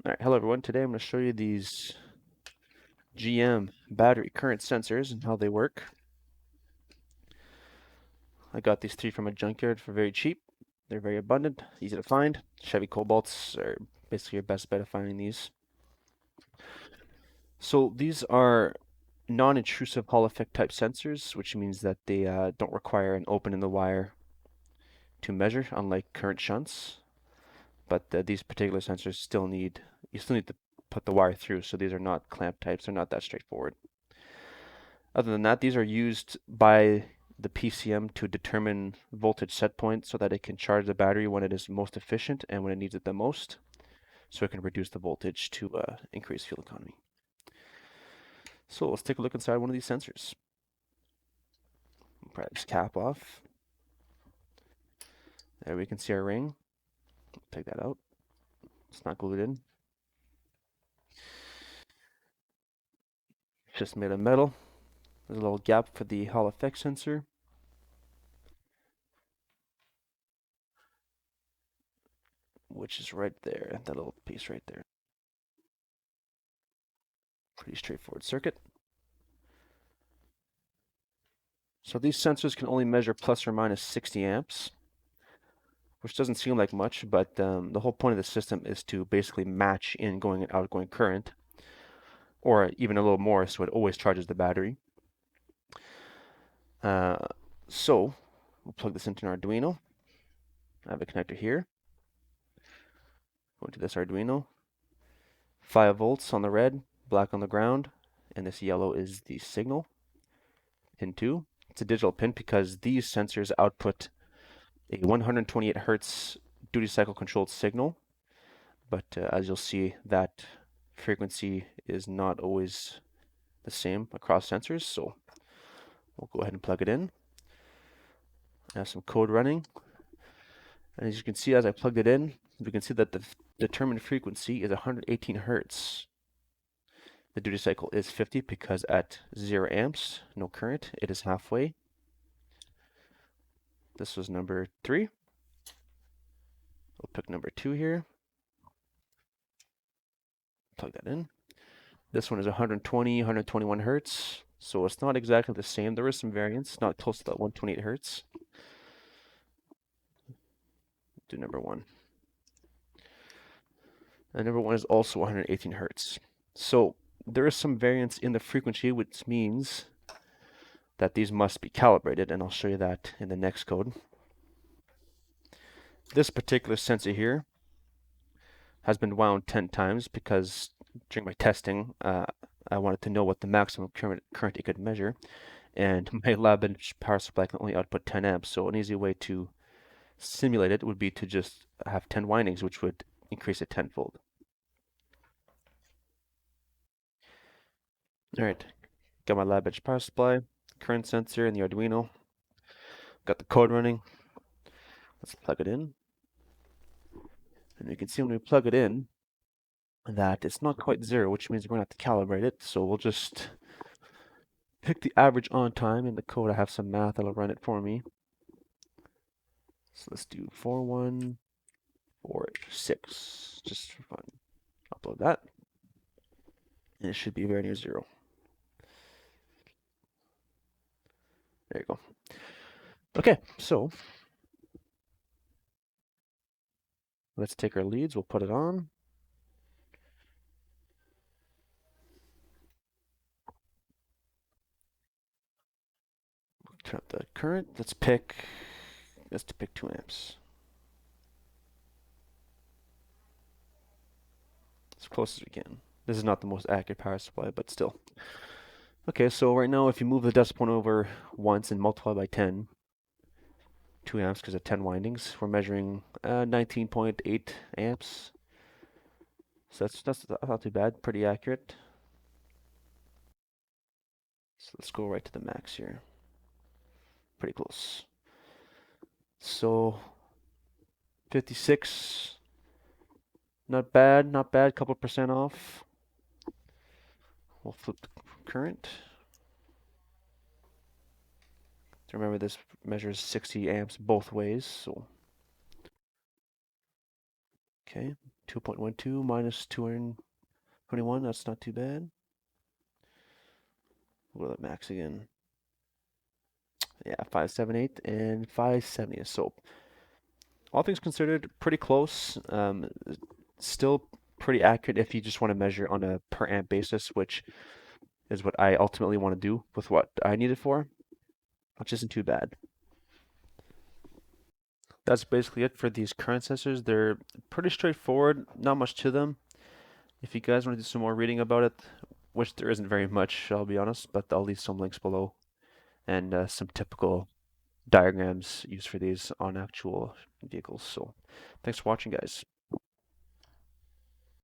All right, hello everyone. Today I'm going to show you these GM battery current sensors and how they work. I got these three from a junkyard for very cheap. They're very abundant, easy to find. Chevy Cobalts are basically your best bet of finding these. So these are non-intrusive Hall effect type sensors, which means that they don't require an open in the wire to measure, unlike current shunts. But these particular sensors you still need to put the wire through, so these are not clamp types. They're not that straightforward. Other than that, these are used by the PCM to determine voltage set point so that it can charge the battery when it is most efficient and when it needs it the most, so it can reduce the voltage to increase fuel economy. So let's take a look inside one of these sensors. Pry this cap off. There we can see our ring. Take that out. It's not glued in. It's just made of metal. There's a little gap for the Hall effect sensor. Which is right there, that little piece right there. Pretty straightforward circuit. So these sensors can only measure plus or minus 60 amps, which doesn't seem like much, but the whole point of the system is to basically match ingoing and outgoing current, or even a little more, so it always charges the battery. So we'll plug this into an Arduino. I have a connector here. Go into this Arduino. 5 volts on the red, black on the ground, and this yellow is the signal. Pin 2. It's a digital pin because these sensors output a 128 hertz duty cycle controlled signal, but as you'll see, that frequency is not always the same across sensors, so we'll go ahead and plug it in. I have some code running, and as you can see, as I plugged it in, we can see that the determined frequency is 118 hertz. The duty cycle is 50 because at 0 amps, no current, it is halfway. This was number 3. We'll pick number 2 here. Plug that in. This one is 120, 121 hertz, so it's not exactly the same. There is some variance, not close to that 128 hertz. Do number 1. And number 1 is also 118 hertz. So there is some variance in the frequency, which means that these must be calibrated, and I'll show you that in the next code. This particular sensor here has been wound 10 times because during my testing, I wanted to know what the maximum current it could measure, and my lab bench power supply can only output 10 amps, so an easy way to simulate it would be to just have 10 windings, which would increase it tenfold. All right, got my lab bench power supply, current sensor, and the Arduino. Got the code running. Let's plug it in. And you can see when we plug it in that it's not quite 0, which means we're going to have to calibrate it. So we'll just pick the average on time. In the code, I have some math that'll run it for me. So let's do 4146, just for fun. Upload that. And it should be very near 0. There you go. Okay, so let's take our leads. We'll put it on. Turn up the current. Let's pick 2 amps. As close as we can. This is not the most accurate power supply, but still. Okay, so right now, if you move the decimal point over once and multiply by 10, 2 amps because of 10 windings, we're measuring 19.8 amps. So that's not too bad, pretty accurate. So let's go right to the max here. Pretty close. So 56, not bad, couple percent off. We'll flip the current. Remember, this measures 60 amps both ways, so okay, 2.12 minus 221, that's not too bad. We'll go to max again. Yeah, 578 and 570. So all things considered, pretty close. Still pretty accurate if you just want to measure on a per amp basis, which is what I ultimately want to do with what I need it for, which isn't too bad. That's basically it for these current sensors. They're pretty straightforward, not much to them. If you guys want to do some more reading about it, which there isn't very much, I'll be honest, but I'll leave some links below and some typical diagrams used for these on actual vehicles. So thanks for watching, guys.